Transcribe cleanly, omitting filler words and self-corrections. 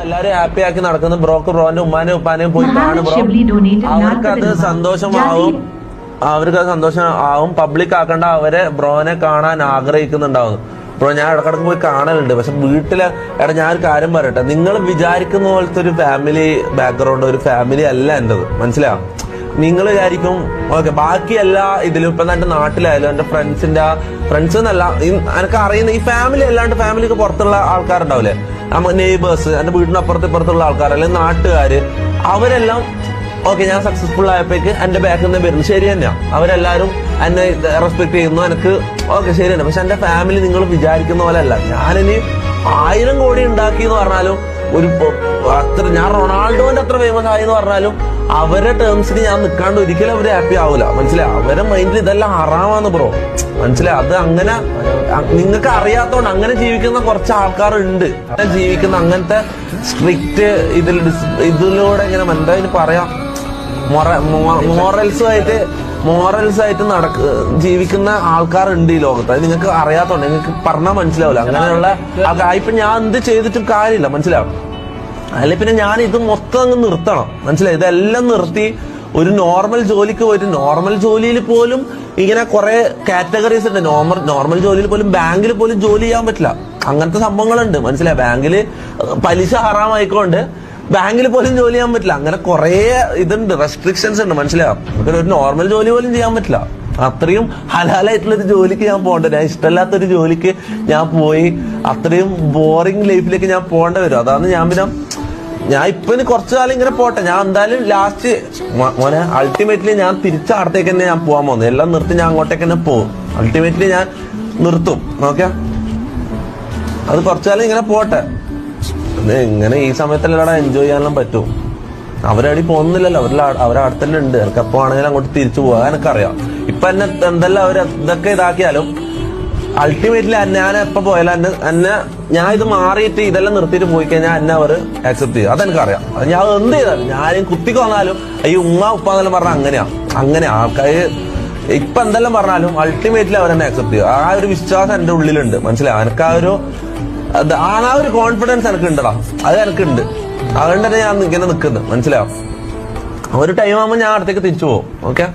എല്ലാരും ഹാപ്പി ആക്കി നടക്കുന്ന ബ്രോന്റെ ഉമ്മാനെയും ഉപ്പാനെയും പോയി കാണും ബ്രോ. അവർക്കത് സന്തോഷമാവും, അവർക്കത് സന്തോഷം ആവും. പബ്ലിക് ആക്കേണ്ട അവരെ ബ്രോനെ കാണാൻ ആഗ്രഹിക്കുന്നുണ്ടാവും. ബ്രോ ഞാൻ ഇടക്കിടക്ക് പോയി കാണലുണ്ട്. പക്ഷെ വീട്ടില് ഞാൻ ഒരു കാര്യം പറയട്ടെ, നിങ്ങൾ വിചാരിക്കുന്ന പോലത്തെ ഒരു ഫാമിലി ബാക്ക്ഗ്രൗണ്ട്, ഒരു ഫാമിലി അല്ല എന്റേത്, മനസ്സിലാവും. നിങ്ങൾ വിചാരിക്കും ഓക്കെ ബാക്കി എല്ലാ ഇതിലും ഇപ്പൊ എന്റെ നാട്ടിലായാലും എന്റെ ഫ്രണ്ട്സ് എന്നല്ല എനിക്ക് അറിയുന്ന ഈ ഫാമിലി അല്ലാണ്ട് ഫാമിലിക്ക് പുറത്തുള്ള ആൾക്കാരുണ്ടാവില്ലേ, നെയ്ബേഴ്സ്, എന്റെ വീടിന് ഇപ്പുറത്തുള്ള ആൾക്കാർ അല്ലെങ്കിൽ നാട്ടുകാര്, അവരെല്ലാം ഓക്കെ ഞാൻ സക്സസ്ഫുൾ ആയപ്പോഴേക്ക് എന്റെ ബാക്കിൽ നിന്ന് വരുന്നു. ശരി തന്നെയാണ്, അവരെല്ലാരും എന്നെ റെസ്പെക്ട് ചെയ്യുന്നു, എനിക്ക് ഓക്കെ ശരി തന്നെ. പക്ഷെ എന്റെ ഫാമിലി നിങ്ങൾ വിചാരിക്കുന്ന പോലെ അല്ല. ഞാനിനി 1000 കോടി ഉണ്ടാക്കി എന്ന് പറഞ്ഞാലും ഞാൻ റൊണാൾഡോന്റെ അത്ര ഫേമസ് ആയി എന്ന് പറഞ്ഞാലും അവരുടെ ടേംസിന് ഞാൻ നിൽക്കാണ്ട് ഒരിക്കലും അവര് ഹാപ്പി ആവൂല, മനസ്സിലായി. അവരുടെ മൈൻഡിൽ ഇതെല്ലാം ഹറാമാന്ന് ബ്രോ, മനസ്സിലായി. അത് അങ്ങനെ നിങ്ങൾക്ക് അറിയാത്തോണ്ട് അങ്ങനെ ജീവിക്കുന്ന കുറച്ച് ആൾക്കാരുണ്ട്, ജീവിക്കുന്ന അങ്ങനത്തെ സ്ട്രിക്റ്റ് ഇതിലൂടെ ഇങ്ങനെ എന്താ പറയാം, മോറൽസ് ആയിട്ട് ജീവിക്കുന്ന ആൾക്കാരുണ്ട് ഈ ലോകത്ത്. അത് നിങ്ങൾക്ക് അറിയാത്തോണ്ട് നിങ്ങൾക്ക് പറഞ്ഞാൽ മനസ്സിലാവില്ല. അങ്ങനെയുള്ള ആൾക്കാർ ഇപ്പൊ ഞാൻ എന്ത് ചെയ്തിട്ടും കാര്യമില്ല, മനസ്സിലാവും. അല്ലെ പിന്നെ ഞാൻ ഇത് മൊത്തം അങ്ങ് നിർത്തണം, മനസ്സിലായി. ഇതെല്ലാം നിർത്തി ഒരു നോർമൽ ജോലിക്ക് പോയിട്ട്, നോർമൽ ജോലിയിൽ പോലും ഇങ്ങനെ കുറെ കാറ്റഗറീസ് ഉണ്ട്. നോർമൽ ജോലിയിൽ പോലും ബാങ്കിൽ പോലും ജോലി ചെയ്യാൻ പറ്റില്ല, അങ്ങനത്തെ സംഭവങ്ങളുണ്ട്, മനസ്സിലായി. ബാങ്കില് പലിശ ഹറാമായിക്കൊണ്ട് ബാങ്കിൽ പോലും ജോലി ചെയ്യാൻ പറ്റില്ല. അങ്ങനെ കുറെ ഇതുണ്ട്, റെസ്ട്രിക്ഷൻസ് ഉണ്ട്, മനസ്സിലാവും. ഒരു നോർമൽ ജോലി പോലും ചെയ്യാൻ പറ്റില്ല. അത്രയും ഹലാലായിട്ടുള്ളൊരു ജോലിക്ക് ഞാൻ പോകേണ്ട, ഞാൻ ഇഷ്ടമല്ലാത്തൊരു ജോലിക്ക് ഞാൻ പോയി അത്രയും ബോറിംഗ് ലൈഫിലേക്ക് ഞാൻ പോകേണ്ടി വരും. അതാണ് ഞാൻ ഇപ്പൊ കുറച്ചു കാലം ഇങ്ങനെ പോട്ടെ. ഞാൻ എന്തായാലും ലാസ്റ്റ് മോനെ അൾട്ടിമേറ്റ്ലി ഞാൻ തിരിച്ചടത്തേക്ക് തന്നെ ഞാൻ പോകാൻ പോകുന്നത്. എല്ലാം നിർത്തി ഞാൻ അങ്ങോട്ടേക്ക് തന്നെ പോകും. അൾട്ടിമേറ്റ്ലി ഞാൻ നിർത്തും. ഓക്കെ, അത് കുറച്ചു കാലം ഇങ്ങനെ പോട്ടെ. ഇങ്ങനെ ഈ സമയത്തല്ലടാ എൻജോയ് ചെയ്യാനെല്ലാം പറ്റും. അവരടി പോകുന്നില്ലല്ലോ, അവരവിടെ തന്നെ ഉണ്ട്. എനിക്ക് എപ്പോ ആണെങ്കിലും അങ്ങോട്ട് തിരിച്ചു പോകാൻ എനിക്കറിയാം. ഇപ്പൊ എന്നെ എന്തെല്ലാം അവർ ഇതൊക്കെ ഇതാക്കിയാലും അൾട്ടിമേറ്റ്ലി ഞാൻ എപ്പോ പോയാലും ഞാൻ ഇത് മാറിയിട്ട് ഇതെല്ലാം നിർത്തിയിട്ട് പോയി കഴിഞ്ഞാൽ എന്നെ അവർ ആക്സെപ്റ്റ് ചെയ്യും. അതെനിക്കറിയാം. അത് ഞാൻ എന്ത് ചെയ്താലും, ഞാൻ കുത്തിക്ക് വന്നാലും ഈ ഉമ്മ ഉപ്പ എന്നെല്ലാം പറഞ്ഞാൽ അങ്ങനെ ആൾക്കാർ ഇപ്പൊ എന്തെല്ലാം പറഞ്ഞാലും അൾട്ടിമേറ്റ്ലി അവരെന്നെ ആക്സെപ്റ്റ് ചെയ്യും. ആ ഒരു വിശ്വാസം എന്റെ ഉള്ളിലുണ്ട്, മനസ്സിലായി. എനിക്ക് ആ ഒരു കോൺഫിഡൻസ് എനിക്ക് ഉണ്ടടാ, അത് എനിക്കുണ്ട്. അതുകൊണ്ട് തന്നെ ഞാൻ ഇങ്ങനെ നിൽക്കുന്നത്, മനസ്സിലാവും. ഒരു ടൈം ആകുമ്പോൾ ഞാൻ അടുത്തേക്ക് തിരിച്ചു പോകും. ഓക്കെ.